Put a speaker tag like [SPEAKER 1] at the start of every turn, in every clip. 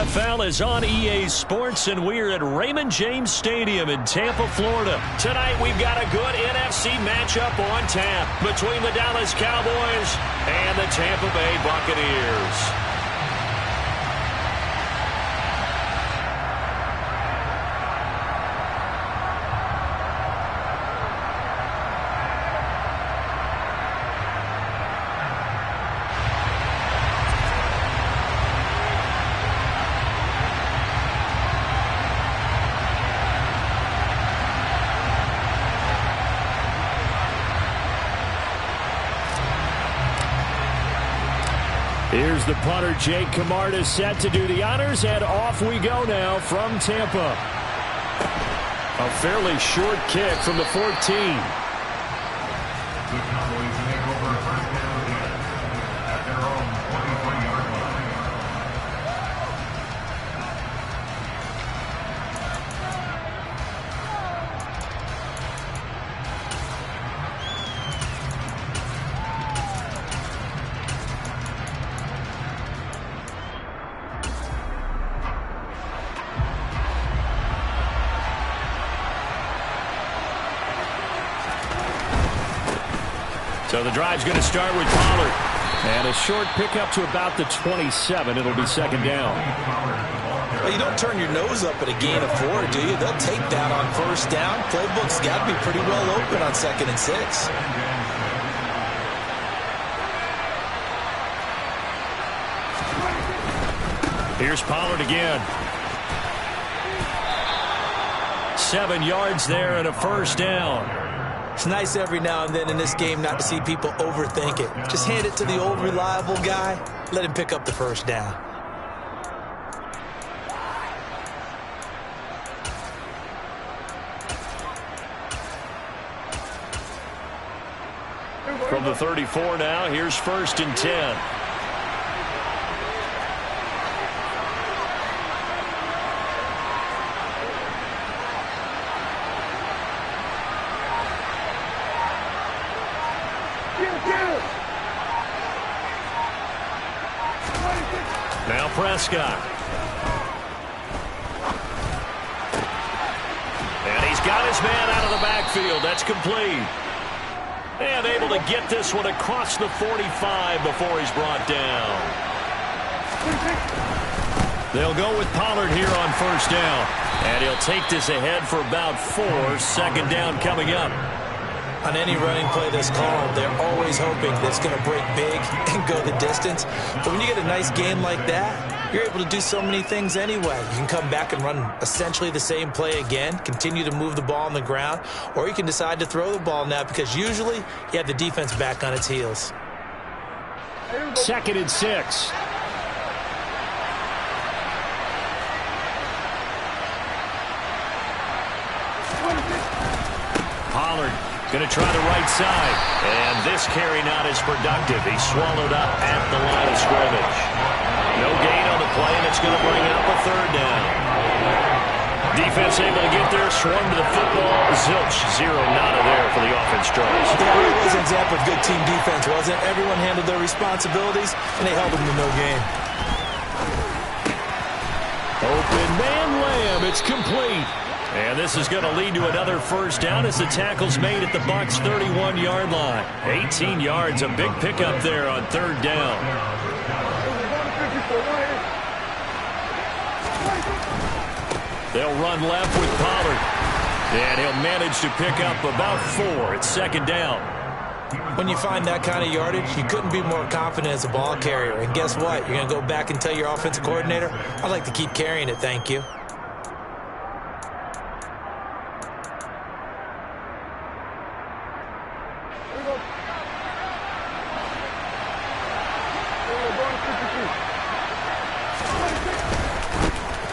[SPEAKER 1] NFL is on EA Sports, and we're at Raymond James Stadium in Tampa, Florida. Tonight, we've got a good NFC matchup on tap between the Dallas Cowboys and the Tampa Bay Buccaneers. Here's the punter, Jake Camarda, set to do the honors, and off we go now from Tampa. A fairly short kick from the 14. So the drive's going to start with Pollard. And a short pickup to about the 27. It'll be second down.
[SPEAKER 2] Well, you don't turn your nose up at a gain of 4, do you? They'll take that on first down. Playbook's got to be pretty well open on 2nd and 6.
[SPEAKER 1] Here's Pollard again. 7 yards there and a first down.
[SPEAKER 2] It's nice every now and then in this game not to see people overthink it. Just hand it to the old reliable guy. Let him pick up the first down.
[SPEAKER 1] From the 34 now, here's 1st and 10. Now Prescott. And he's got his man out of the backfield. That's complete. And able to get this one across the 45 before he's brought down. They'll go with Pollard here on first down. And he'll take this ahead for about 4. 2nd down coming up.
[SPEAKER 2] On any running play that's called, they're always hoping that it's going to break big and go the distance. But when you get a nice game like that, you're able to do so many things anyway. You can come back and run essentially the same play again, continue to move the ball on the ground, or you can decide to throw the ball now because usually you have the defense back on its heels.
[SPEAKER 1] 2nd and 6. Pollard going to try the right side. And this carry not as productive. He's swallowed up at the line of scrimmage. No gain on the play, and it's going to bring up a 3rd down. Defense able to get there, swung to the football. Zilch, 0 nada there for the offense tries.
[SPEAKER 2] Yeah, it was an example of good team defense, wasn't it? Everyone handled their responsibilities, and they held them to no gain.
[SPEAKER 1] Open man Lamb, it's complete. And this is going to lead to another first down as the tackle's made at the Bucs' 31-yard line. 18 yards, a big pickup there on 3rd down. They'll run left with Pollard. And he'll manage to pick up about 4 at 2nd down.
[SPEAKER 2] When you find that kind of yardage, you couldn't be more confident as a ball carrier. And guess what? You're going to go back and tell your offensive coordinator, I'd like to keep carrying it, thank you.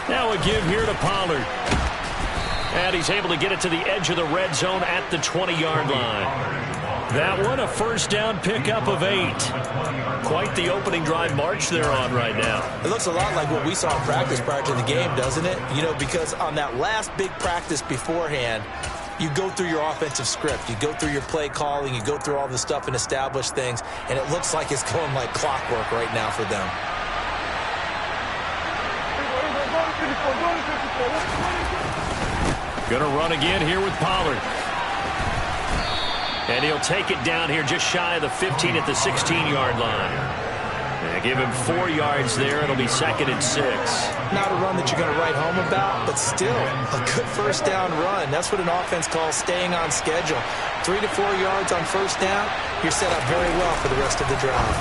[SPEAKER 1] Now a give here to Pollard. And he's able to get it to the edge of the red zone at the 20-yard line. That one, a first down pickup of 8. Quite the opening drive march they're on right now.
[SPEAKER 2] It looks a lot like what we saw in practice prior to the game, doesn't it? You know, because on that last big practice beforehand, you go through your offensive script. You go through your play calling. You go through all the stuff and establish things. And it looks like it's going like clockwork right now for them.
[SPEAKER 1] Going to run again here with Pollard. And he'll take it down here just shy of the 15 at the 16-yard line. And give him 4 yards there. It'll be 2nd and 6.
[SPEAKER 2] Not a run that you're going to write home about, but still a good first down run. That's what an offense calls staying on schedule. 3 to 4 yards on first down, you're set up very well for the rest of the drive.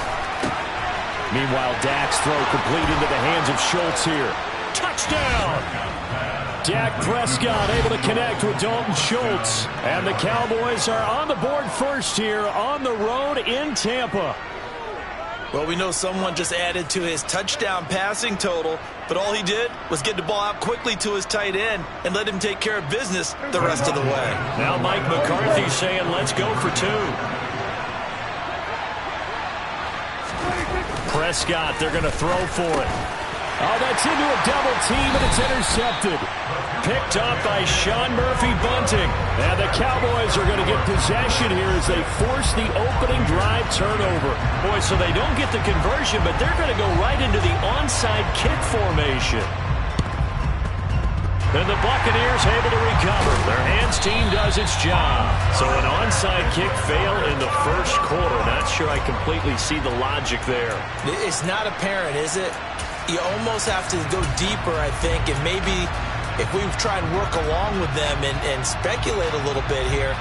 [SPEAKER 1] Meanwhile, Dak's throw complete into the hands of Schultz here. Touchdown! Dak Prescott able to connect with Dalton Schultz. And the Cowboys are on the board first here on the road in Tampa.
[SPEAKER 2] Well, we know someone just added to his touchdown passing total, but all he did was get the ball out quickly to his tight end and let him take care of business the rest of the way.
[SPEAKER 1] Now Mike McCarthy saying, let's go for 2. Prescott, they're going to throw for it. Oh, that's into a double team, and it's intercepted. Picked up by Sean Murphy-Bunting. And the Cowboys are going to get possession here as they force the opening drive turnover. Boy, so they don't get the conversion, but they're going to go right into the onside kick formation. And the Buccaneers able to recover. Their hands team does its job. So an onside kick fail in the first quarter. Not sure I completely see the logic there.
[SPEAKER 2] It's not apparent, is it? You almost have to go deeper, I think, and maybe if we try and work along with them and speculate a little bit here,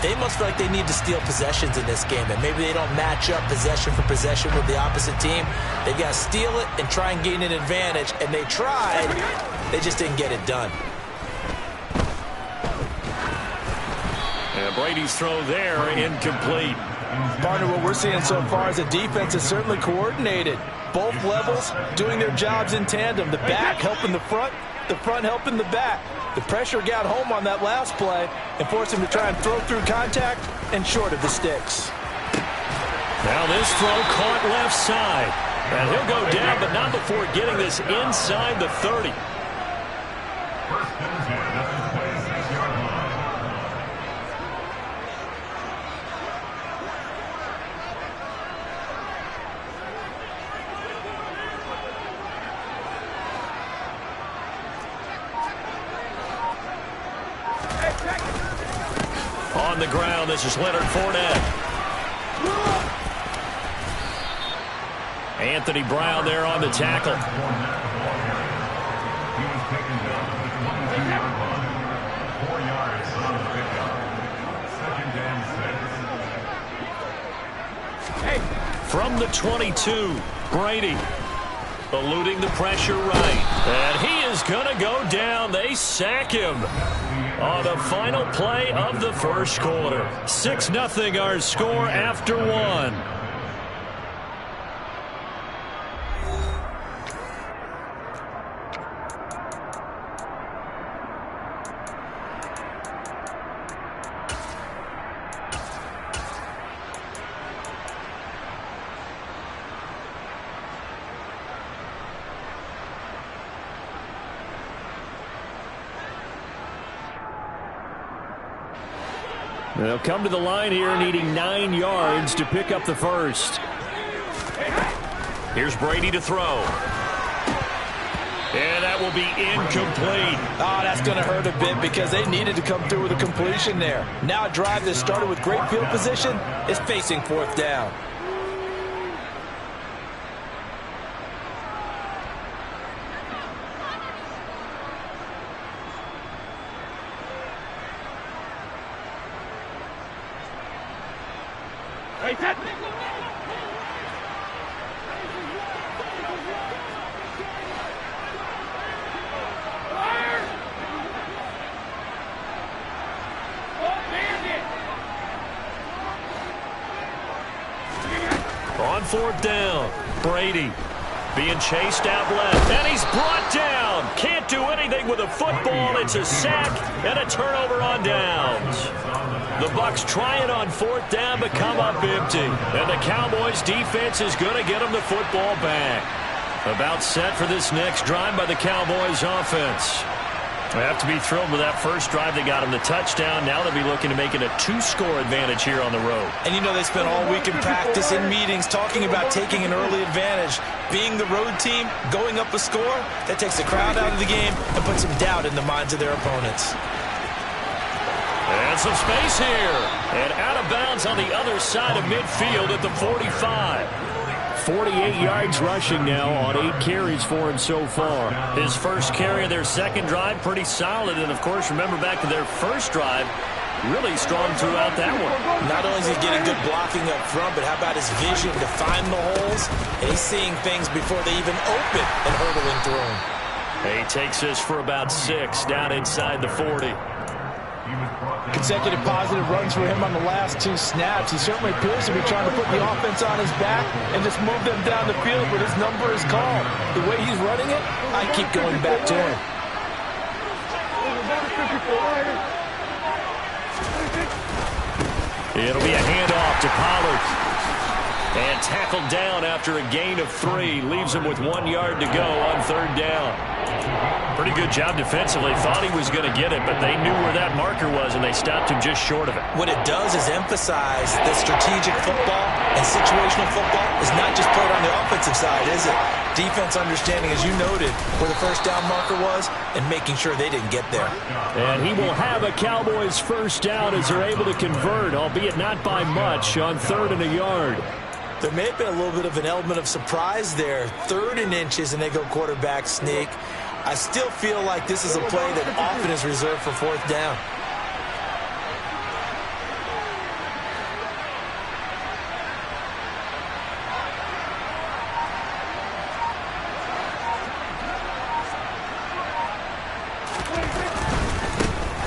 [SPEAKER 2] they must feel like they need to steal possessions in this game, and maybe they don't match up possession for possession with the opposite team. They've got to steal it and try and gain an advantage, and they tried. They just didn't get it done.
[SPEAKER 1] And Brady's throw there, incomplete.
[SPEAKER 2] Partner, what we're seeing so far is the defense is certainly coordinated. Both levels doing their jobs in tandem. The back helping the front helping the back. The pressure got home on that last play and forced him to try and throw through contact and short of the sticks.
[SPEAKER 1] Now this throw caught left side. And he'll go down, but not before getting this inside the 30. On the ground, this is Leonard Fournette. Anthony Brown there on the tackle. From the 22, Brady eluding the pressure right. And he is going to go down. They sack him on the final play of the first quarter. 6-0 our score after 1. They'll come to the line here needing 9 yards to pick up the first. Here's Brady to throw. And that will be incomplete.
[SPEAKER 2] Oh, that's going to hurt a bit because they needed to come through with a completion there. Now a drive that started with great field position is facing 4th down.
[SPEAKER 1] On 4th down, Brady being chased out left, and he's brought down. Can't do anything with a football. It's a sack and a turnover on downs. The Bucs try it on 4th down, but come up empty. And the Cowboys defense is going to get them the football back. About set for this next drive by the Cowboys offense. They have to be thrilled with that first drive. They got him the touchdown. Now they'll be looking to make it a 2-score advantage here on the road.
[SPEAKER 2] And you know they spent all week in practice, in meetings, talking about taking an early advantage. Being the road team, going up a score, that takes the crowd out of the game and puts some doubt in the minds of their opponents.
[SPEAKER 1] And some space here. And out of bounds on the other side of midfield at the 45. 48 yards rushing now on 8 carries for him so far. His first carry of their second drive, pretty solid. And, of course, remember back to their first drive, really strong throughout that one.
[SPEAKER 2] Not only is he getting good blocking up front, but how about his vision to find the holes? And he's seeing things before they even open and hurdling through them.
[SPEAKER 1] He takes this for about 6 down inside the 40.
[SPEAKER 3] Consecutive positive runs for him on the last 2 snaps. He certainly appears to be trying to put the offense on his back and just move them down the field, but his number is called. The way he's running it, I keep going back to him.
[SPEAKER 1] It'll be a handoff to Pollard. And tackled down after a gain of 3. Leaves him with 1 yard to go on 3rd down. Pretty good job defensively. Thought he was going to get it, but they knew where that marker was, and they stopped him just short of it.
[SPEAKER 2] What it does is emphasize that strategic football and situational football is not just played on the offensive side, is it? Defense understanding, as you noted, where the first down marker was and making sure they didn't get there.
[SPEAKER 1] And he will have a Cowboys first down as they're able to convert, albeit not by much, on 3rd and a yard.
[SPEAKER 2] There may have been a little bit of an element of surprise there. 3rd and inches, and they go quarterback sneak. I still feel like this is a play that often is reserved for 4th down.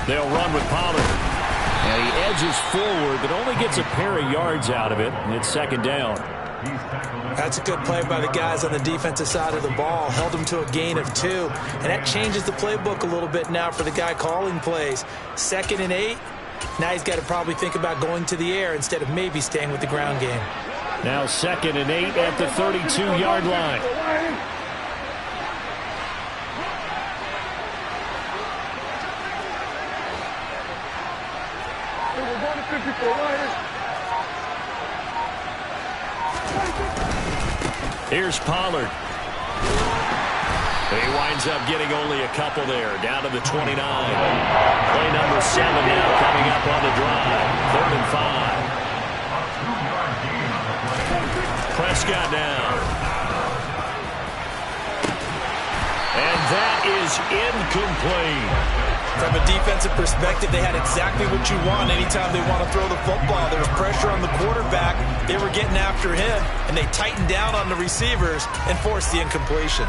[SPEAKER 1] They'll run with Pollard. Now he edges forward, but only gets a pair of yards out of it, and it's 2nd down.
[SPEAKER 2] That's a good play by the guys on the defensive side of the ball. Held them to a gain of 2, and that changes the playbook a little bit now for the guy calling plays. 2nd and 8. Now he's got to probably think about going to the air instead of maybe staying with the ground game.
[SPEAKER 1] Now 2nd and 8 at the 32-yard line. Here's Pollard. He winds up getting only a couple there, down to the 29. Play number 7 now coming up on the drive. 3rd and 5. Prescott down. And that is incomplete.
[SPEAKER 2] From a defensive perspective, they had exactly what you want anytime they want to throw the football. There was pressure on the quarterback. They were getting after him, and they tightened down on the receivers and forced the incompletion.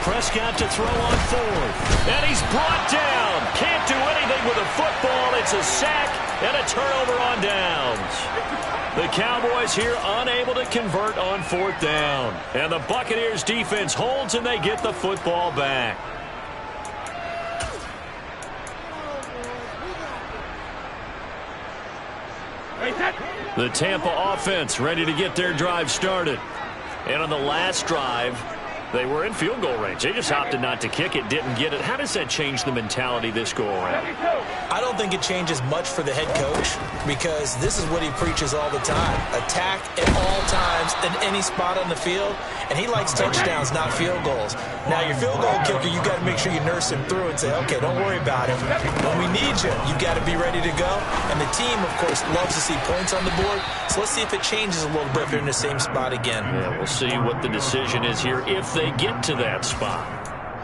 [SPEAKER 1] Prescott to throw on 4th. And he's brought down. Can't do anything with a football. It's a sack and a turnover on downs. The Cowboys here unable to convert on 4th down. And the Buccaneers defense holds and they get the football back. The Tampa offense ready to get their drive started. And on the last drive, they were in field goal range. They just opted not to kick it, didn't get it. How does that change the mentality this go around?
[SPEAKER 2] I don't think it changes much for the head coach because this is what he preaches all the time. Attack at all times in any spot on the field, and he likes touchdowns, not field goals. Now, your field goal kicker, you got to make sure you nurse him through and say, okay, don't worry about it. When we need you, you've got to be ready to go. And the team, of course, loves to see points on the board. So let's see if it changes a little bit if they're in the same spot again.
[SPEAKER 1] Yeah, we'll see what the decision is here if they get to that spot.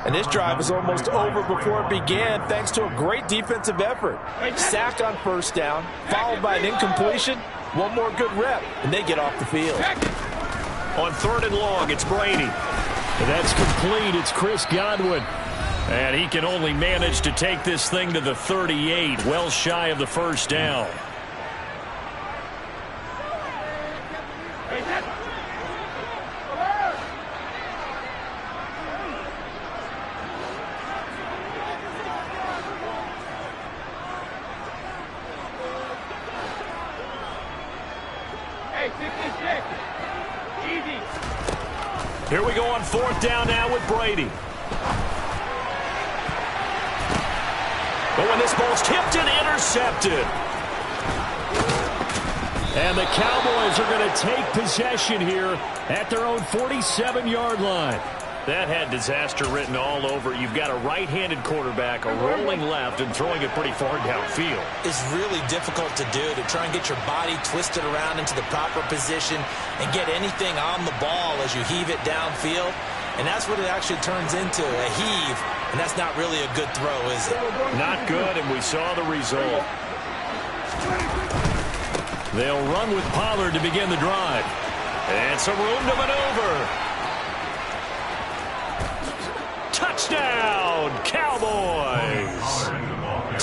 [SPEAKER 3] And this drive is almost over before it began thanks to a great defensive effort. Sack on 1st down, followed by an incompletion. One more good rep, and they get off the field.
[SPEAKER 1] On 3rd and long, it's Brady. And that's complete. It's Chris Godwin. And he can only manage to take this thing to the 38, well shy of the 1st down. Here we go on 4th down now with Brady. But when this ball's tipped and intercepted. And the Cowboys are going to take possession here at their own 47-yard line. That had disaster written all over. You've got a right-handed quarterback, a rolling left, and throwing it pretty far downfield.
[SPEAKER 2] It's really difficult to do, to try and get your body twisted around into the proper position and get anything on the ball as you heave it downfield. And that's what it actually turns into, a heave. And that's not really a good throw, is it?
[SPEAKER 1] Not good, and we saw the result. They'll run with Pollard to begin the drive. And some room to maneuver. Touchdown, Cowboys!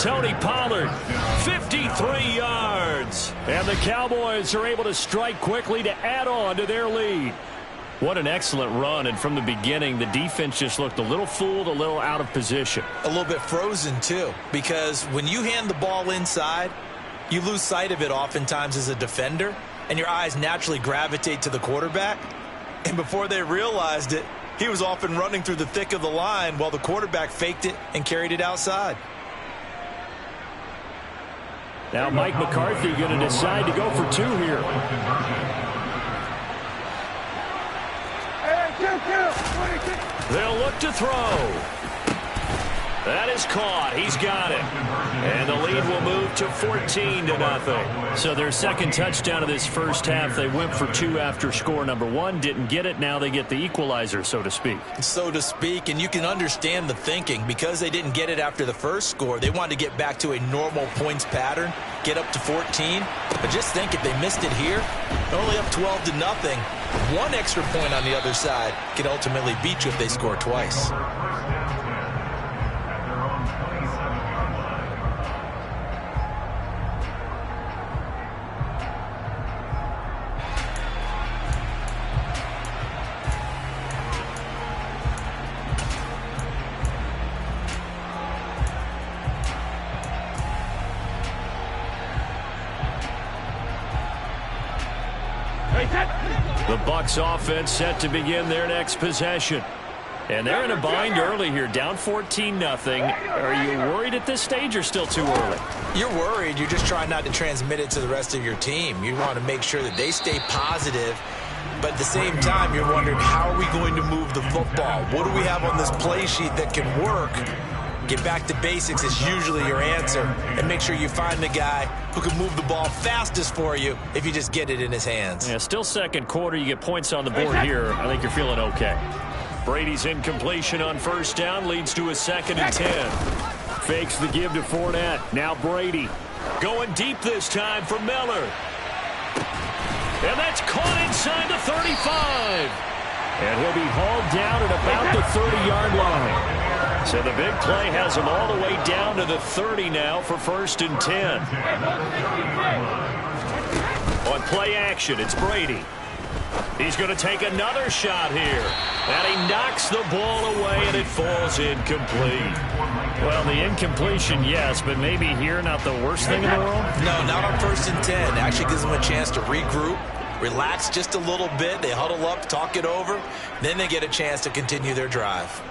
[SPEAKER 1] Tony Pollard, 53 yards. And the Cowboys are able to strike quickly to add on to their lead. What an excellent run, and from the beginning, the defense just looked a little fooled, a little out of position.
[SPEAKER 2] A little bit frozen, too, because when you hand the ball inside, you lose sight of it oftentimes as a defender, and your eyes naturally gravitate to the quarterback. And before they realized it, he was off and running through the thick of the line while the quarterback faked it and carried it outside.
[SPEAKER 1] Now Mike McCarthy going to decide to go for 2 here. They'll look to throw. That is caught. He's got it. And the lead will move to 14-0. So their second touchdown of this first half, they went for 2 after score number 1. Didn't get it. Now they get the equalizer, so to speak.
[SPEAKER 2] So to speak, and you can understand the thinking. Because they didn't get it after the first score, they wanted to get back to a normal points pattern, get up to 14. But just think, if they missed it here, they're only up 12-0. 1 extra point on the other side can ultimately beat you if they score twice.
[SPEAKER 1] The Bucs offense set to begin their next possession. And they're in a bind early here, down 14-0. Are you worried at this stage or still too early?
[SPEAKER 2] You're worried. You're just trying not to transmit it to the rest of your team. You want to make sure that they stay positive. But at the same time, you're wondering, how are we going to move the football? What do we have on this play sheet that can work? Get back to basics is usually your answer. And make sure you find the guy who can move the ball fastest for you if you just get it in his hands.
[SPEAKER 1] Yeah, still second quarter. You get points on the board here. I think you're feeling okay. Brady's incompletion on first down leads to a 2nd and 10. Fakes the give to Fournette. Now Brady going deep this time for Miller. And that's caught inside the 35. And he'll be hauled down at about the 30-yard line. So the big play has him all the way down to the 30 now for 1st and 10. On play action, it's Brady. He's going to take another shot here. And he knocks the ball away, and it falls incomplete. Well, the incompletion, yes, but maybe here not the worst thing in the world?
[SPEAKER 2] No, not on 1st and 10. Actually gives them a chance to regroup, relax just a little bit. They huddle up, talk it over. Then they get a chance to continue their drive.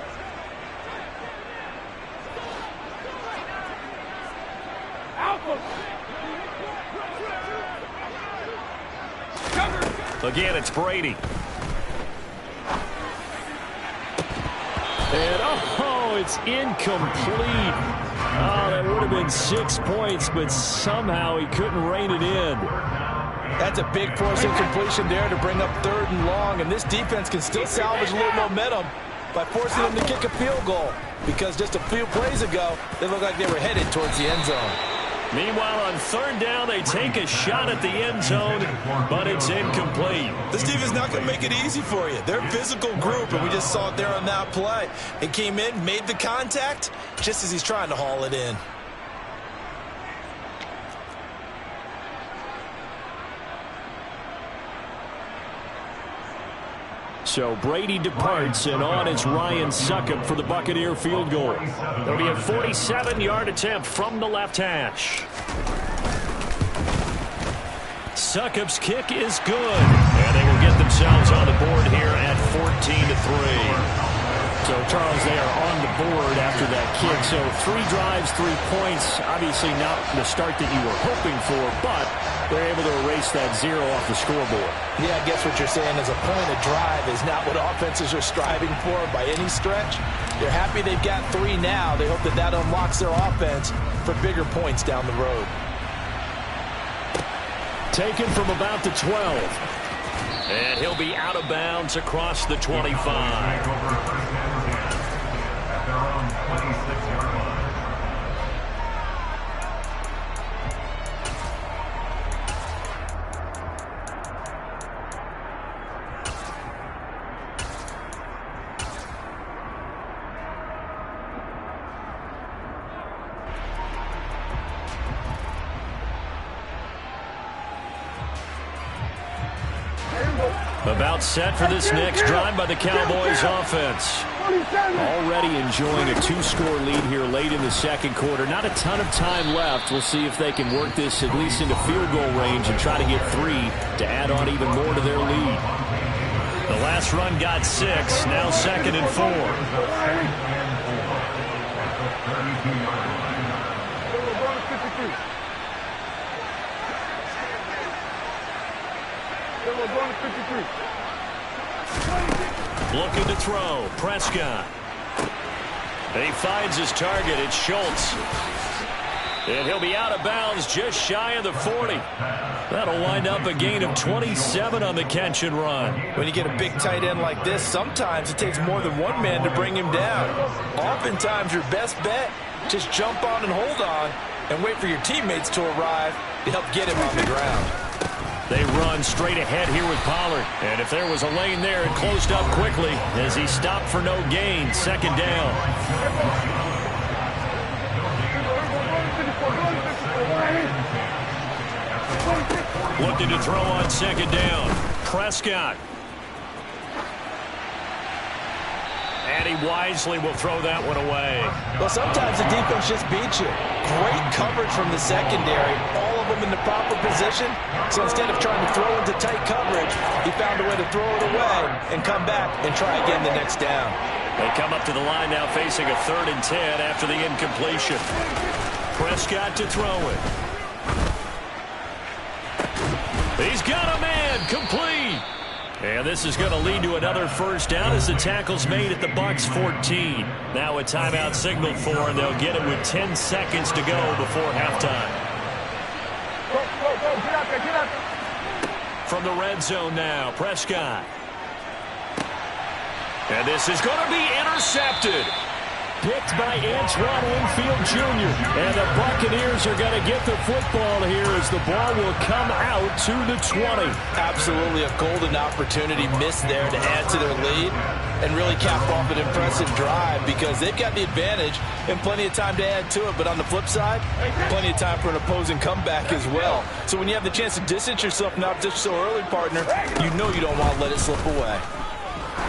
[SPEAKER 1] Again, it's Brady. And, oh, it's incomplete. Oh, that would have been 6 points, but somehow he couldn't rein it in.
[SPEAKER 3] That's a big forced incompletion there to bring up 3rd and long, and this defense can still salvage a little momentum by forcing them to kick a field goal, because just a few plays ago, they looked like they were headed towards the end zone.
[SPEAKER 1] Meanwhile, on 3rd down, they take a shot at the end zone, but it's incomplete.
[SPEAKER 2] This defense not going to make it easy for you. They're a physical group, and we just saw it there on that play. It came in, made the contact, just as he's trying to haul it in.
[SPEAKER 1] So Brady departs, and on is Ryan Succop for the Buccaneer field goal. There'll be a 47-yard attempt from the left hash. Succop's kick is good. And they will get themselves on the board here at 14-3.
[SPEAKER 4] So, Charles, they are on the board after that kick. So 3 drives, 3 points. Obviously not the start that you were hoping for, but they're able to erase that 0 off the scoreboard.
[SPEAKER 3] Yeah, I guess what you're saying is a point of drive is not what offenses are striving for by any stretch. They're happy they've got 3 now. They hope that that unlocks their offense for bigger points down the road.
[SPEAKER 4] Taken from about the 12.
[SPEAKER 1] And he'll be out of bounds across the 25. About set for this next drive by the Cowboys offense.
[SPEAKER 4] Already enjoying a 2-score lead here late in the second quarter. Not a ton of time left. We'll see if they can work this at least into field goal range and try to get 3 to add on even more to their lead.
[SPEAKER 1] The last run got 6. Now 2nd and 4. Looking to throw. Prescott. And he finds his target. It's Schultz. And he'll be out of bounds just shy of the 40. That'll wind up a gain of 27 on the catch and run.
[SPEAKER 3] When you get a big tight end like this, sometimes it takes more than one man to bring him down. Oftentimes, your best bet, just jump on and hold on and wait for your teammates to arrive to help get him on the ground.
[SPEAKER 1] They run straight ahead here with Pollard. And if there was a lane there, it closed up quickly as he stopped for no gain. 2nd down. Looking to throw on 2nd down. Prescott. And he wisely will throw that one away.
[SPEAKER 3] Well, sometimes the defense just beats you. Great coverage from the secondary. All of them in the proper position. So instead of trying to throw into tight coverage, he found a way to throw it away and come back and try again the next down.
[SPEAKER 1] They come up to the line now facing a 3rd and 10 after the incompletion. Prescott to throw it. He's got a man. Complete. And this is going to lead to another 1st down as the tackle's made at the Bucs 14. Now a timeout signaled for, and they'll get it with 10 seconds to go before halftime. From the red zone now, Prescott. And this is going to be intercepted.
[SPEAKER 4] Picked by Antoine Winfield Jr. And the Buccaneers are going to get the football here as the ball will come out to the 20.
[SPEAKER 3] Absolutely a golden opportunity missed there to add to their lead and really cap off an impressive drive because they've got the advantage and plenty of time to add to it. But on the flip side, plenty of time for an opposing comeback as well. So when you have the chance to distance yourself from opposition so early, partner, you know you don't want to let it slip away.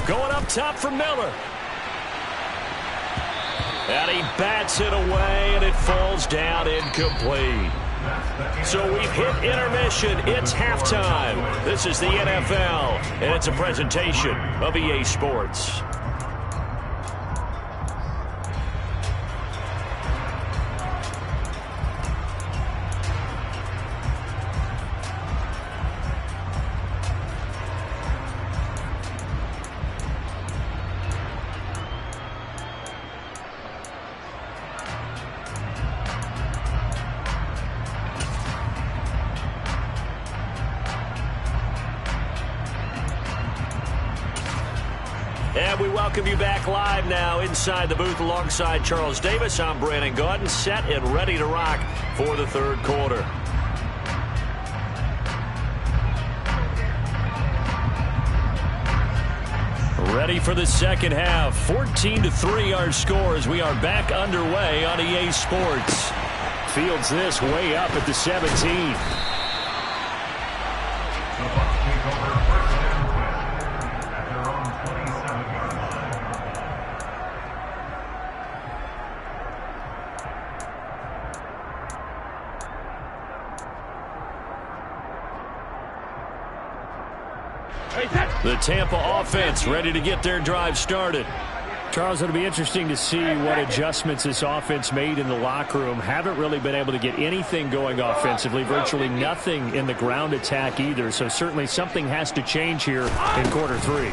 [SPEAKER 1] Going up top for Miller. And he bats it away, and it falls down incomplete. So we've hit intermission. It's halftime. This is the NFL, and it's a presentation of EA Sports. And we welcome you back live now inside the booth alongside Charles Davis. I'm Brandon Gaudin, set and ready to rock for the 3rd quarter. Ready for the 2nd half. 14-3 our score as we are back underway on EA Sports.
[SPEAKER 4] Fields this way up at the 17.
[SPEAKER 1] The Tampa offense ready to get their drive started.
[SPEAKER 4] Charles, it'll be interesting to see what adjustments this offense made in the locker room. Haven't really been able to get anything going offensively, virtually nothing in the ground attack either. So certainly something has to change here in quarter 3.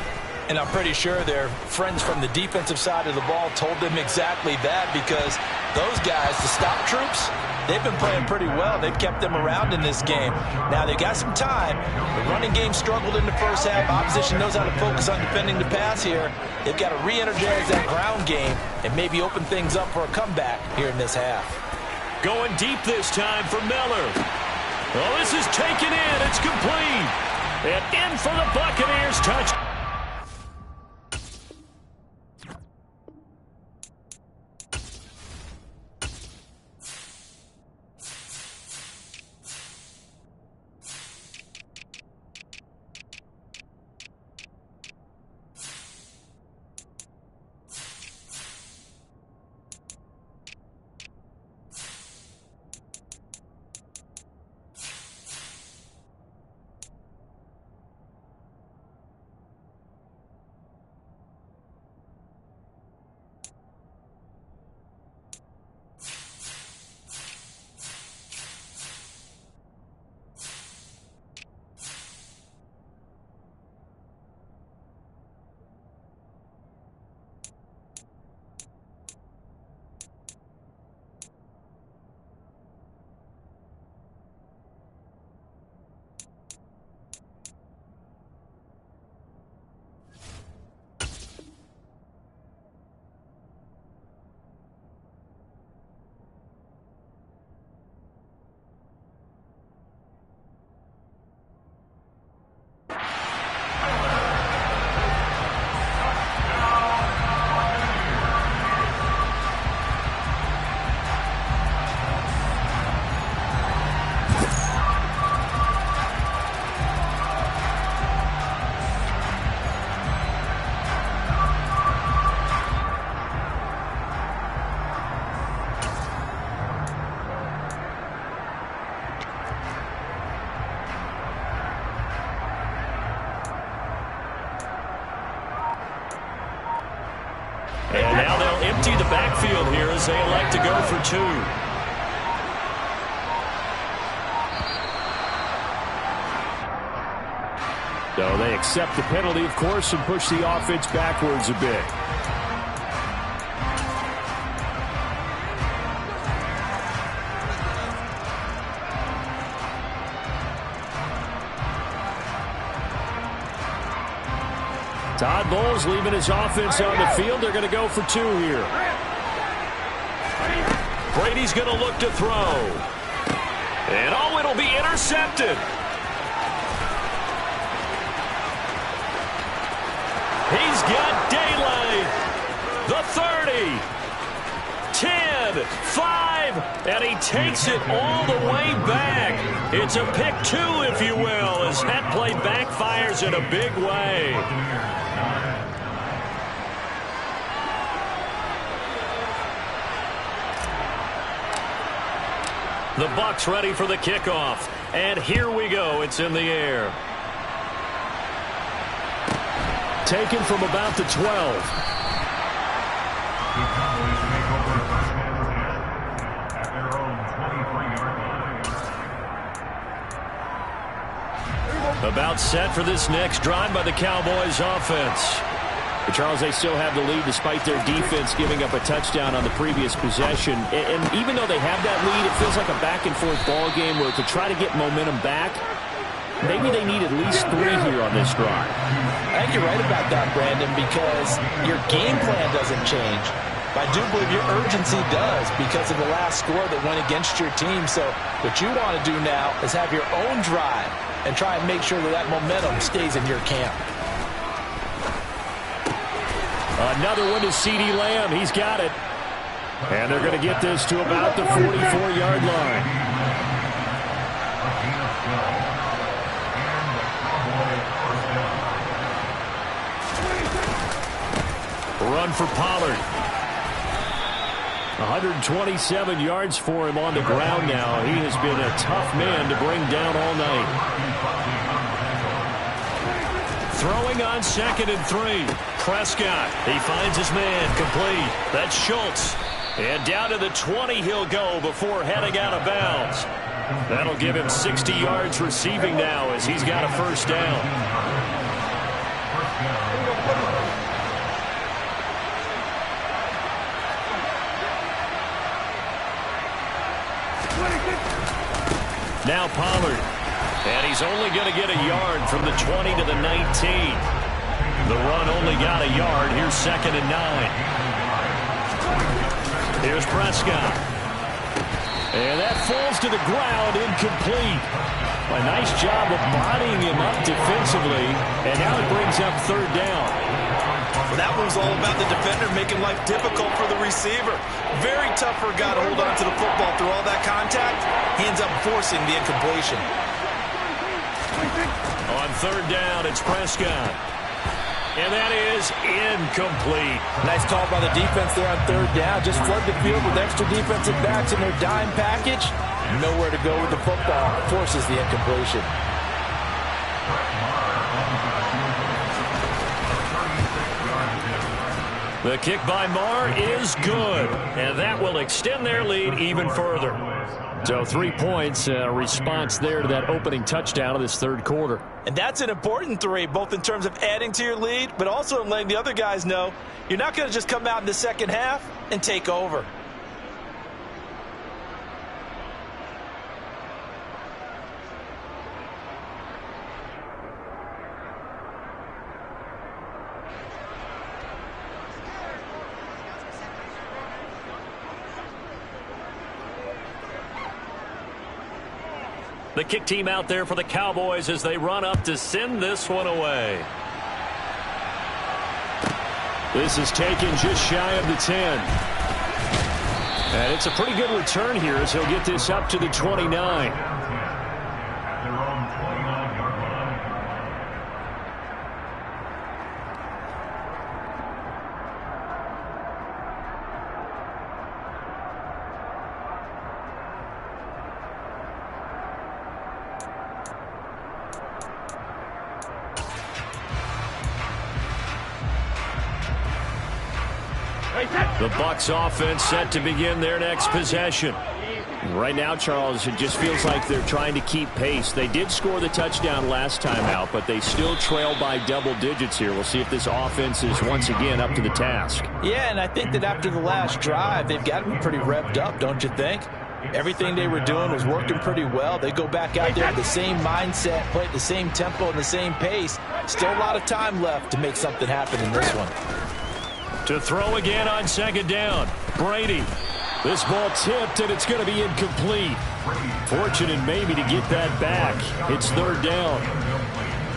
[SPEAKER 3] And I'm pretty sure their friends from the defensive side of the ball told them exactly that, because those guys, the stop troops, they've been playing pretty well. They've kept them around in this game. Now, they've got some time. The running game struggled in the first half. Opposition knows how to focus on defending the pass here. They've got to re-energize that ground game and maybe open things up for a comeback here in this half.
[SPEAKER 1] Going deep this time for Miller. Oh, this is taken in. It's complete. And in for the Buccaneers touch. And now they'll empty the backfield here as they elect to go for 2.
[SPEAKER 4] So they accept the penalty, of course, and push the offense backwards a bit. Todd Bowles leaving his offense on the field. They're going to go for 2 here.
[SPEAKER 1] Brady's going to look to throw. And oh, it'll be intercepted. He's got daylight. The 30. 10, 5, and he takes it all the way back. It's a pick 2, if you will, as that play backfires in a big way. The Bucs ready for the kickoff. And here we go. It's in the air.
[SPEAKER 4] Taken from about the 12.
[SPEAKER 1] About set for this next drive by the Cowboys offense.
[SPEAKER 4] But Charles, they still have the lead despite their defense giving up a touchdown on the previous possession. And even though they have that lead, it feels like a back-and-forth ball game where to try to get momentum back, maybe they need at least 3 here on this drive.
[SPEAKER 3] I think you're right about that, Brandon, because your game plan doesn't change. But I do believe your urgency does because of the last score that went against your team. So what you want to do now is have your own drive and try and make sure that that momentum stays in your camp.
[SPEAKER 1] Another one to CeeDee Lamb. He's got it. And they're going to get this to about the 44-yard line. Run for Pollard. 127 yards for him on the ground now. He has been a tough man to bring down all night. Throwing on 2nd and 3. Prescott, he finds his man, complete. That's Schultz. And down to the 20 he'll go before heading out of bounds. That'll give him 60 yards receiving now as he's got a first down. Now Pollard. And he's only going to get a yard from the 20 to the 19. The run only got a yard. Here's 2nd and 9. Here's Prescott. And that falls to the ground, incomplete. A nice job of bodying him up defensively. And now it brings up 3rd down.
[SPEAKER 2] Well, that one's all about the defender making life difficult for the receiver. Very tough for a guy to hold on to the football through all that contact. He ends up forcing the incompletion.
[SPEAKER 1] On 3rd down, it's Prescott. And that is incomplete.
[SPEAKER 3] Nice call by the defense there on 3rd down. Just flood the field with extra defensive backs in their dime package. Nowhere to go with the football. Forces the incompletion.
[SPEAKER 1] The kick by Marr is good. And that will extend their lead even further. So 3 points, response there to that opening touchdown of this 3rd quarter.
[SPEAKER 2] And that's an important 3, both in terms of adding to your lead, but also in letting the other guys know you're not going to just come out in the second half and take over.
[SPEAKER 1] The kick team out there for the Cowboys as they run up to send this one away.
[SPEAKER 4] This is taken just shy of the 10. And it's a pretty good return here as he'll get this up to the 29.
[SPEAKER 1] The Bucs offense set to begin their next possession.
[SPEAKER 4] Right now, Charles, it just feels like they're trying to keep pace. They did score the touchdown last time out, but they still trail by double digits here. We'll see if this offense is once again up to the task.
[SPEAKER 2] Yeah, and I think that after the last drive, they've got to be pretty revved up, don't you think? Everything they were doing was working pretty well. They go back out there with the same mindset, play at the same tempo and the same pace. Still a lot of time left to make something happen in this one.
[SPEAKER 1] To throw again on 2nd down. Brady.
[SPEAKER 4] This ball tipped, and it's going to be incomplete. Fortunate maybe to get that back. It's 3rd down.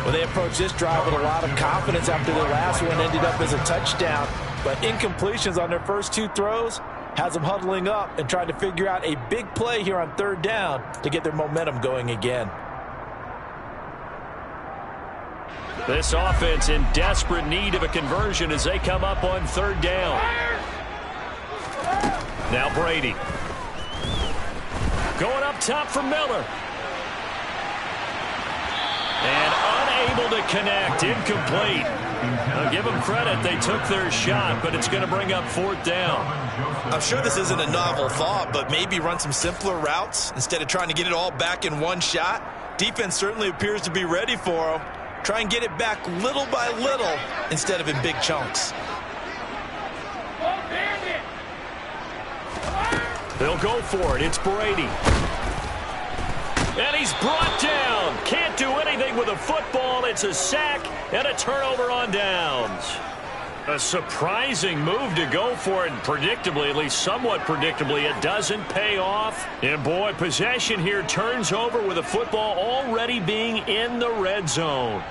[SPEAKER 2] Well, they approached this drive with a lot of confidence after their last one ended up as a touchdown. But incompletions on their first 2 throws has them huddling up and trying to figure out a big play here on 3rd down to get their momentum going again.
[SPEAKER 1] This offense in desperate need of a conversion as they come up on 3rd down. Now Brady. Going up top for Miller. And unable to connect. Incomplete. I'll give them credit. They took their shot, but it's going to bring up 4th down.
[SPEAKER 2] I'm sure this isn't a novel thought, but maybe run some simpler routes instead of trying to get it all back in one shot. Defense certainly appears to be ready for them. Try and get it back little by little instead of in big chunks.
[SPEAKER 1] They'll go for it. It's Brady. And he's brought down. Can't do anything with a football. It's a sack and a turnover on downs. A surprising move to go for it, and predictably, at least somewhat predictably, it doesn't pay off. And boy, possession here turns over with a football already being in the red zone.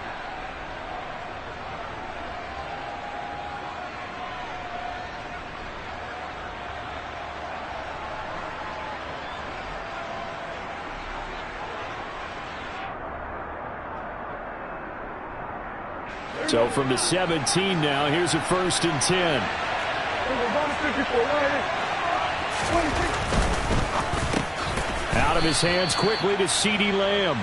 [SPEAKER 4] So from the 17 now, here's a 1st and 10. Out of his hands quickly to CeeDee Lamb.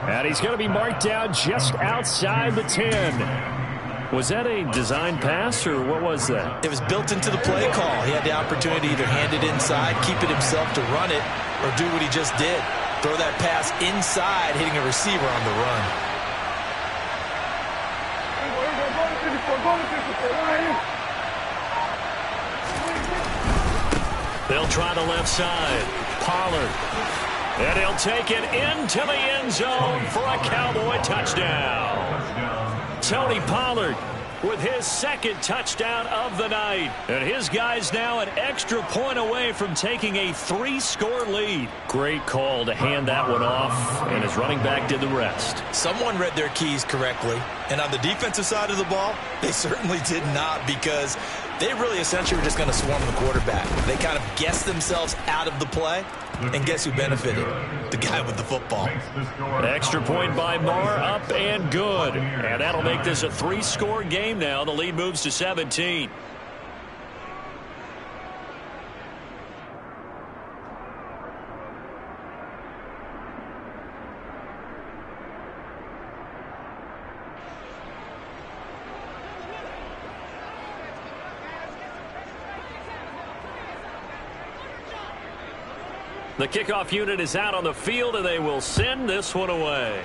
[SPEAKER 4] And he's going to be marked down just outside the 10. Was that a design pass, or what was that?
[SPEAKER 2] It was built into the play call. He had the opportunity to either hand it inside, keep it himself to run it, or do what he just did. Throw that pass inside, hitting a receiver on the run.
[SPEAKER 1] They'll try the left side. Pollard. And he'll take it into the end zone for a Cowboy touchdown. Tony Pollard with his second touchdown of the night. And his guys now an extra point away from taking a 3-score lead.
[SPEAKER 4] Great call to hand that one off, and his running back did the rest.
[SPEAKER 2] Someone read their keys correctly, and on the defensive side of the ball, they certainly did not, because they really essentially were just going to swarm the quarterback. They kind of guessed themselves out of the play, and guess who benefited? The guy with the football.
[SPEAKER 1] Extra point by Marr, up and good. And that'll make this a 3-score game now. The lead moves to 17. The kickoff unit is out on the field, and they will send this one away.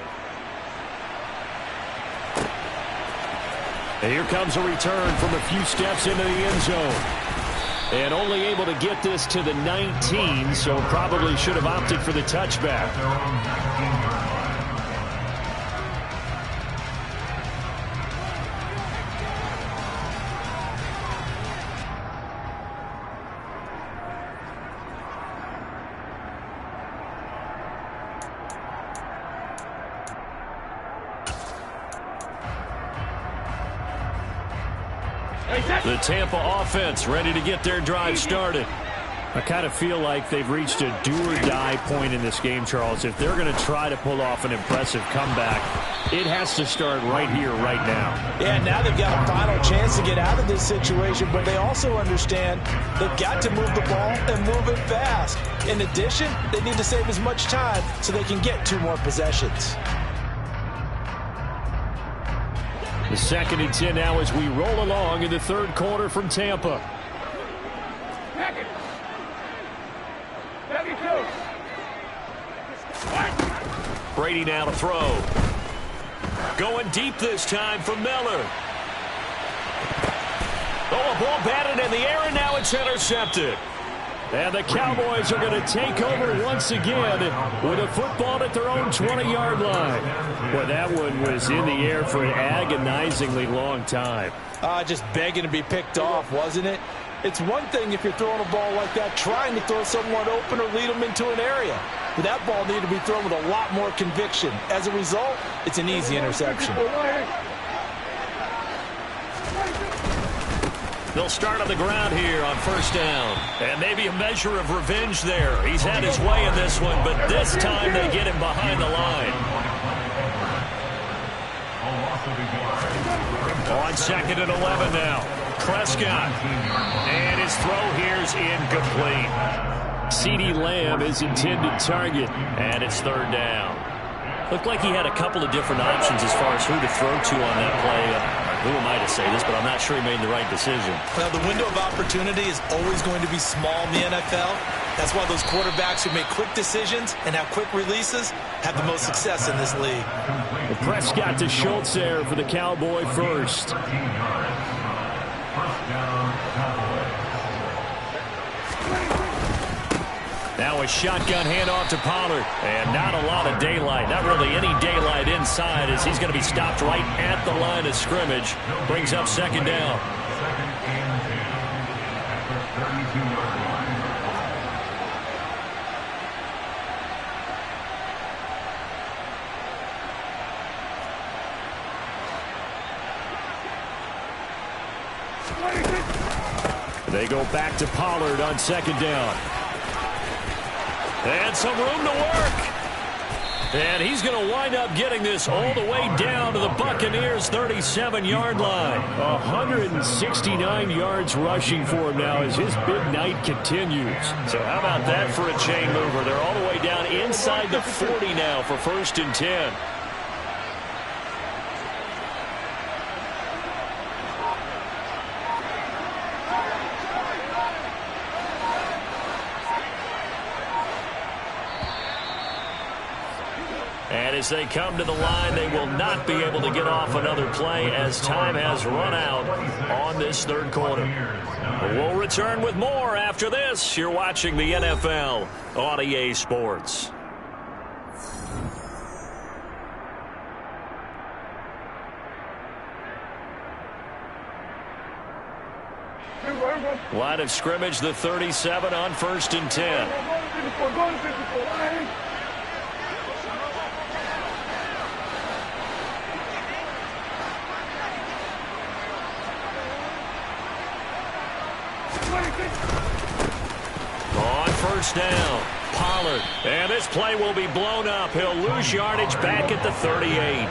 [SPEAKER 4] And here comes a return from a few steps into the end zone. And only able to get this to the 19, so probably should have opted for the touchback.
[SPEAKER 1] The Tampa offense ready to get their drive started.
[SPEAKER 4] I kind of feel like they've reached a do-or-die point in this game, Charles. If they're going to try to pull off an impressive comeback, it has to start right here, right now.
[SPEAKER 3] Yeah, now they've got a final chance to get out of this situation, but they also understand they've got to move the ball and move it fast. In addition, they need to save as much time so they can get 2 more possessions.
[SPEAKER 4] The 2nd and 10 now as we roll along in the third quarter from Tampa.
[SPEAKER 1] Brady now to throw. Going deep this time for Miller. Oh, a ball batted in the air, and now it's intercepted.
[SPEAKER 4] And the Cowboys are going to take over once again with a football at their own 20-yard line. Well, that one was in the air for an agonizingly long time.
[SPEAKER 3] Just begging to be picked off, wasn't it? It's one thing if you're throwing a ball like that, trying to throw someone open or lead them into an area. But that ball needed to be thrown with a lot more conviction. As a result, it's an easy interception.
[SPEAKER 1] They'll start on the ground here on first down. And maybe a measure of revenge there. He's had his way in this one, but this time they get him behind the line. On 2nd and 11 now. Prescott. And his throw here's incomplete.
[SPEAKER 4] CeeDee Lamb is intended target.
[SPEAKER 1] And it's 3rd down. Looked like he had a couple of different options as far as who to throw to on that play. Who am I to say this, but I'm not sure he made the right decision.
[SPEAKER 2] Well, the window of opportunity is always going to be small in the NFL. That's why those quarterbacks who make quick decisions and have quick releases have the most success in this league.
[SPEAKER 4] The Prescott to Schultz there for the Cowboy first.
[SPEAKER 1] Now a shotgun handoff to Pollard. And not a lot of daylight. Not really any daylight inside as he's going to be stopped right at the line of scrimmage. Brings up 2nd down.
[SPEAKER 4] They go back to Pollard on 2nd down.
[SPEAKER 1] And some room to work. And he's going to wind up getting this all the way down to the Buccaneers' 37-yard line.
[SPEAKER 4] 169 yards rushing for him now as his big night continues.
[SPEAKER 1] So how about that for a chain mover? They're all the way down inside the 40 now for 1st and 10. And as they come to the line, they will not be able to get off another play as time has run out on this 3rd quarter. We'll return with more after this. You're watching the NFL on EA Sports. Line of scrimmage, the 37 on 1st and 10. On 1st down, Pollard. And this play will be blown up. He'll lose yardage back at the 38.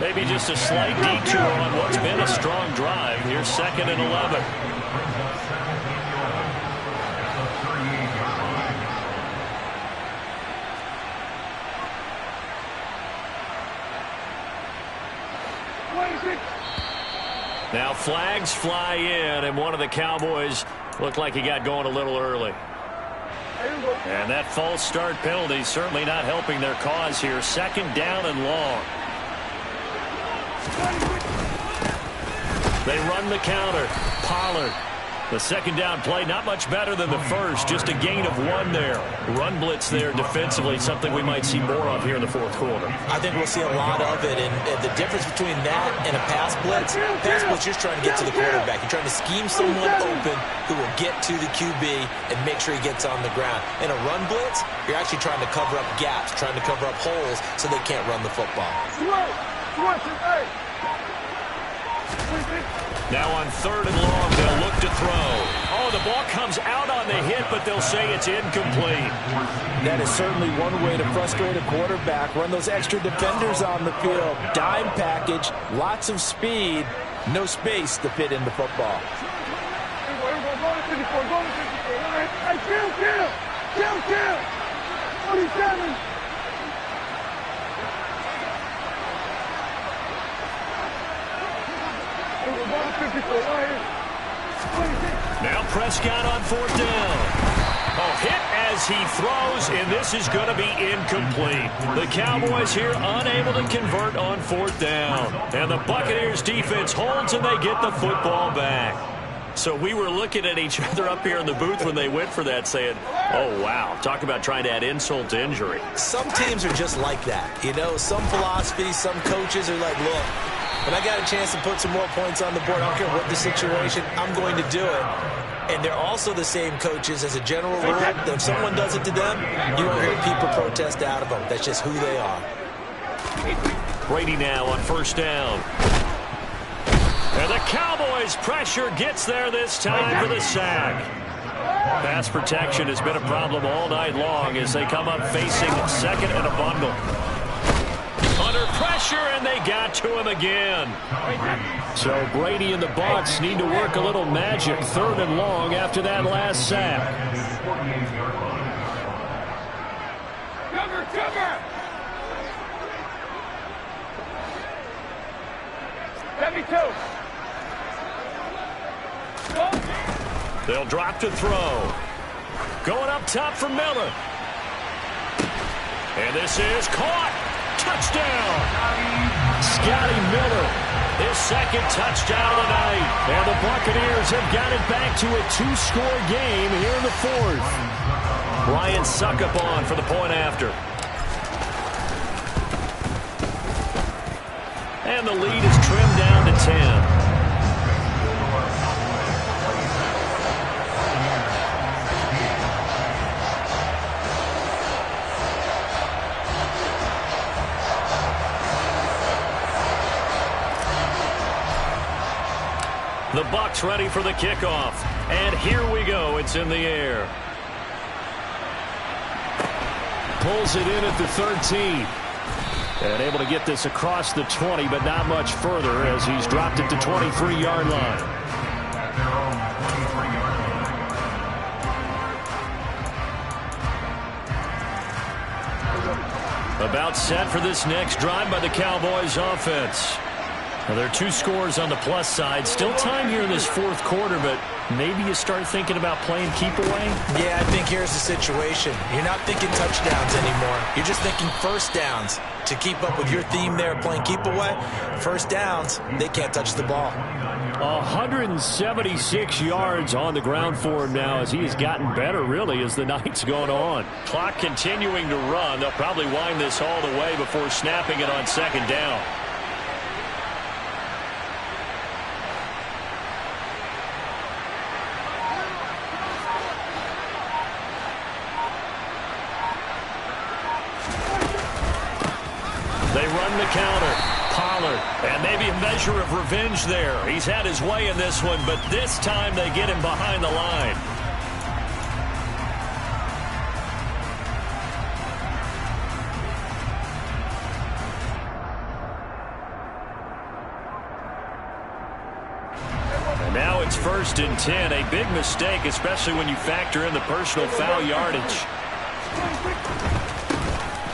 [SPEAKER 1] Maybe just a slight detour on what's been a strong drive. Here's 2nd and 11. Now flags fly in, and one of the Cowboys looked like he got going a little early. And that false start penalty certainly not helping their cause here. 2nd down and long. They run the counter. Pollard. The 2nd down play, not much better than the first. Just a gain of 1 there. Run blitz there defensively, something we might see more of here in the 4th quarter.
[SPEAKER 2] I think we'll see a lot of it. And the difference between that and a pass blitz, you're just trying to get to the quarterback. You're trying to scheme someone open who will get to the QB and make sure he gets on the ground. In a run blitz, you're actually trying to cover up gaps, trying to cover up holes so they can't run the football.
[SPEAKER 1] Now on 3rd and long, they'll look to throw. Oh, the ball comes out on the hit, but they'll say it's incomplete.
[SPEAKER 3] That is certainly one way to frustrate a quarterback. Run those extra defenders on the field. Dime package, lots of speed, no space to fit in the football.
[SPEAKER 1] Now Prescott on 4th down. Oh, hit as he throws, and this is going to be incomplete. The Cowboys here unable to convert on 4th down. And the Buccaneers defense holds, and they get the football back. So we were looking at each other up here in the booth when they went for that saying, oh, wow, talk about trying to add insult to injury.
[SPEAKER 2] Some teams are just like that. You know, some philosophies, some coaches are like, look, when I got a chance to put some more points on the board, I don't care what the situation, I'm going to do it. And they're also the same coaches as a general rule. That if someone does it to them, you don't hear people protest out of them. That's just who they are.
[SPEAKER 1] Brady now on 1st down. And the Cowboys' pressure gets there this time for the sack. Pass protection has been a problem all night long as they come up facing 2nd and a bundle. Under pressure, and they got to him again.
[SPEAKER 4] So Brady and the Bucs need to work a little magic. 3rd and long after that last sack.
[SPEAKER 5] Cover, cover! Let me two.
[SPEAKER 1] They'll drop to throw. Going up top for Miller. And this is caught. Touchdown! Scotty Miller, his 2nd touchdown of the night. And the Buccaneers have got it back to a 2-score game here in the 4th. Ryan Succop on for the point after. And the lead is trimmed down to 10. The Bucs ready for the kickoff. And here we go. It's in the air.
[SPEAKER 4] Pulls it in at the 13. And able to get this across the 20, but not much further as he's dropped it to 23-yard line. About set for this next drive by the Cowboys offense. Now, there are 2 scores on the plus side. Still time here in this fourth quarter, but maybe you start thinking about playing keep away?
[SPEAKER 2] Yeah, I think here's the situation. You're not thinking touchdowns anymore. You're just thinking first downs. To keep up with your theme there, playing keep away, first downs, they can't touch the ball.
[SPEAKER 4] 176 yards on the ground for him now as he has gotten better, really, as the night's gone on. Clock continuing to run. They'll probably wind this all the way before snapping it on second down. They run the counter. Pollard. And maybe a measure of revenge there. He's had his way in this one, but this time they get him behind the line. And now it's 1st and 10. A big mistake, especially when you factor in the personal foul yardage.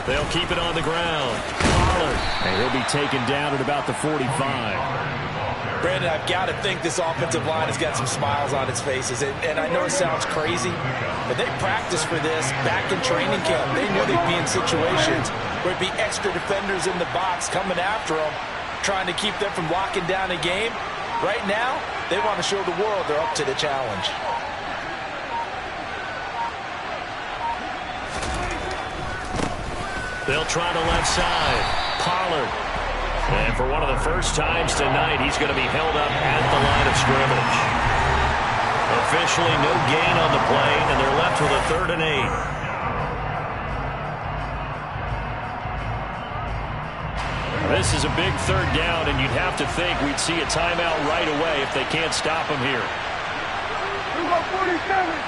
[SPEAKER 4] They'll keep it on the ground. Pollard. And he'll be taken down at about the 45.
[SPEAKER 2] Brandon, I've got to think this offensive line has got some smiles on its faces. And I know it sounds crazy, but they practiced for this back in training camp. They knew they'd be in situations where it'd be extra defenders in the box coming after them, trying to keep them from locking down a game. Right now, they want to show the world they're up to the challenge.
[SPEAKER 1] They'll try the left side. Pollard. And for one of the first times tonight, he's going to be held up at the line of scrimmage. Officially no gain on the play, and they're left with a 3rd and 8.
[SPEAKER 4] This is a big 3rd down, and you'd have to think we'd see a timeout right away if they can't stop him here.
[SPEAKER 5] 47.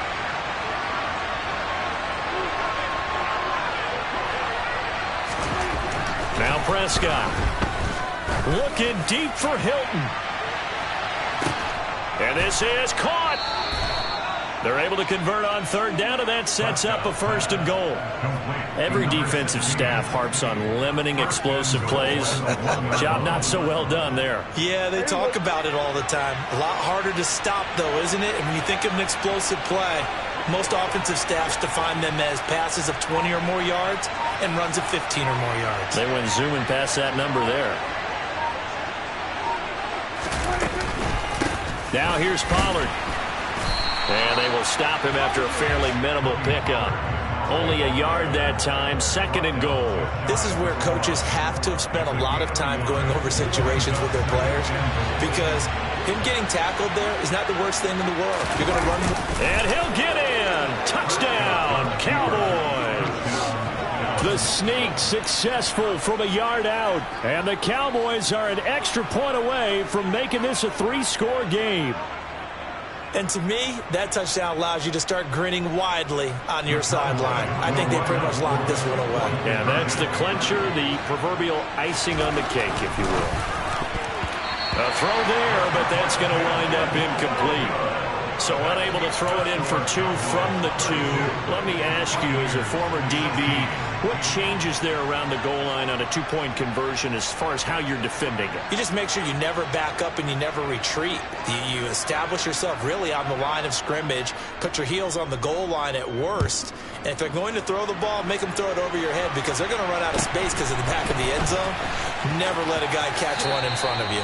[SPEAKER 1] Now Prescott. Looking deep for Hilton. And this is caught. They're able to convert on 3rd down, and that sets up a 1st and goal. Every defensive staff harps on limiting explosive plays. Job not so well done there.
[SPEAKER 2] Yeah, they talk about it all the time. A lot harder to stop, though, isn't it? And when you think of an explosive play, most offensive staffs define them as passes of 20 or more yards and runs of 15 or more yards.
[SPEAKER 4] They went zooming past that number there.
[SPEAKER 1] Now here's Pollard. And they will stop him after a fairly minimal pickup. Only a yard that time, 2nd and goal.
[SPEAKER 2] This is where coaches have to have spent a lot of time going over situations with their players, because him getting tackled there is not the worst thing in the world. You're going to run.
[SPEAKER 1] And he'll get in. Touchdown, Cowboys.
[SPEAKER 4] The sneak successful from a yard out. And the Cowboys are an extra point away from making this a 3-score game.
[SPEAKER 2] And to me, that touchdown allows you to start grinning widely on your sideline. I think they pretty much locked this one away.
[SPEAKER 1] Yeah, that's the clincher, the proverbial icing on the cake, if you will. A throw there, but that's going to wind up incomplete. So unable to throw it in for 2 from the 2. Let me ask you, as a former DB, what changes there around the goal line on a 2-point conversion as far as how you're defending it?
[SPEAKER 2] You just make sure you never back up and you never retreat. You establish yourself really on the line of scrimmage, put your heels on the goal line at worst. And if they're going to throw the ball, make them throw it over your head, because they're going to run out of space because of the back of the end zone. Never let a guy catch one in front of you.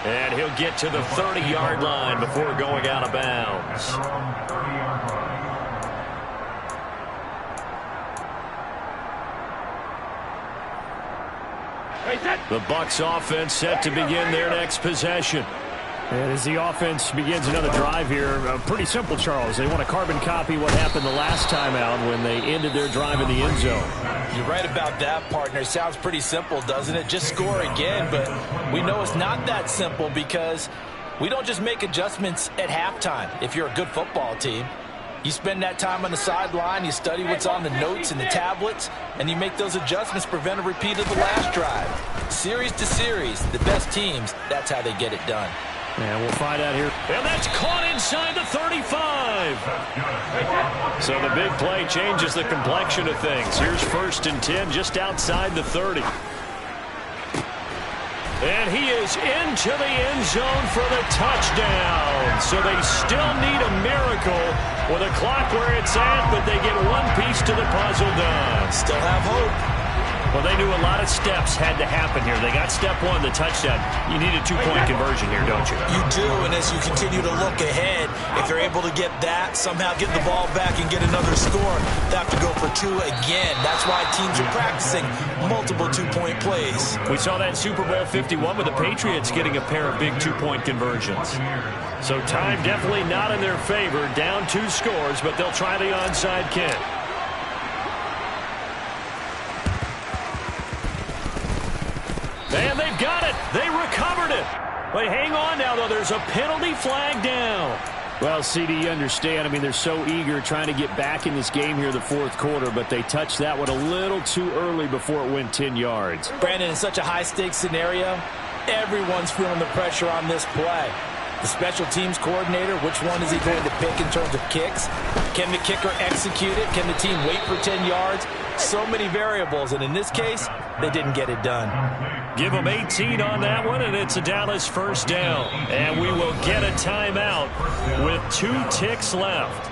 [SPEAKER 1] And he'll get to the 30-yard line before going out of bounds. The Bucs offense set to begin their next possession.
[SPEAKER 4] And as the offense begins another drive here, pretty simple, Charles. They want to carbon copy what happened the last time out when they ended their drive in the end zone.
[SPEAKER 2] You're right about that, partner. Sounds pretty simple, doesn't it? Just score again, but we know it's not that simple, because we don't just make adjustments at halftime if you're a good football team.
[SPEAKER 3] You spend that time on the sideline, you study what's on the notes and the tablets, and you make those adjustments to prevent a repeat of the last drive. Series to series, the best teams, that's how they get it done.
[SPEAKER 4] And we'll find out here.
[SPEAKER 1] And that's caught inside the 35. So the big play changes the complexion of things. Here's 1st and 10 just outside the 30. And he is into the end zone for the touchdown. So they still need a miracle with a clock where it's at, but they get one piece to the puzzle done.
[SPEAKER 3] Still have hope.
[SPEAKER 1] Well, they knew a lot of steps had to happen here. They got step 1, the touchdown. You need a 2-point conversion here, don't you?
[SPEAKER 3] You do, and as you continue to look ahead, if you're able to get that, somehow get the ball back and get another score, they have to go for 2 again. That's why teams are practicing multiple 2-point plays.
[SPEAKER 1] We saw that Super Bowl 51 with the Patriots getting a pair of big 2-point conversions. So time definitely not in their favor. Down 2 scores, but they'll try the onside kick. And they've got it. They recovered it. But hang on now, though. There's a penalty flag down.
[SPEAKER 4] Well, CD, you understand. I mean, they're so eager trying to get back in this game here the 4th quarter, but they touched that one a little too early before it went 10 yards.
[SPEAKER 3] Brandon, in such a high-stakes scenario, everyone's feeling the pressure on this play. The special teams coordinator, which one is he going to pick in terms of kicks? Can the kicker execute it? Can the team wait for 10 yards? So many variables, and in this case, they didn't get it done.
[SPEAKER 1] Give them 18 on that one, and it's a Dallas 1st down. And we will get a timeout with 2 ticks left.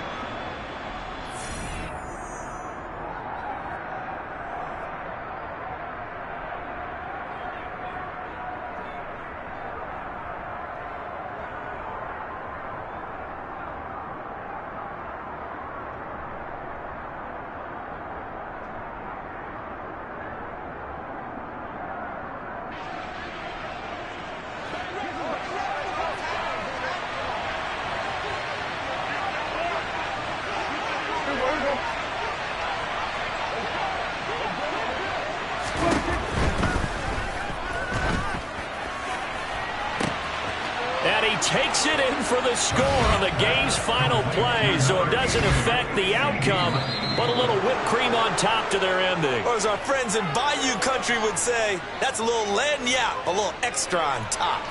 [SPEAKER 1] Takes it in for the score on the game's final play, so it doesn't affect the outcome, but a little whipped cream on top to their ending.
[SPEAKER 3] Or as our friends in Bayou Country would say, that's a little lagniappe, a little extra on top.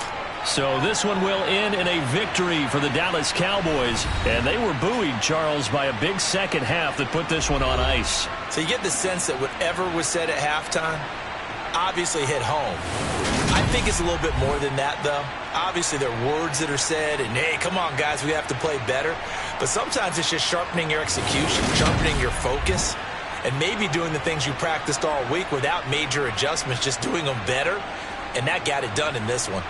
[SPEAKER 1] So this one will end in a victory for the Dallas Cowboys, and they were buoyed, Charles, by a big second half that put this one on ice.
[SPEAKER 3] So you get the sense that whatever was said at halftime obviously hit home. I think it's a little bit more than that, though. Obviously, there are words that are said, and, hey, come on, guys, we have to play better. But sometimes it's just sharpening your execution, sharpening your focus, and maybe doing the things you practiced all week without major adjustments, just doing them better. And that got it done in this one.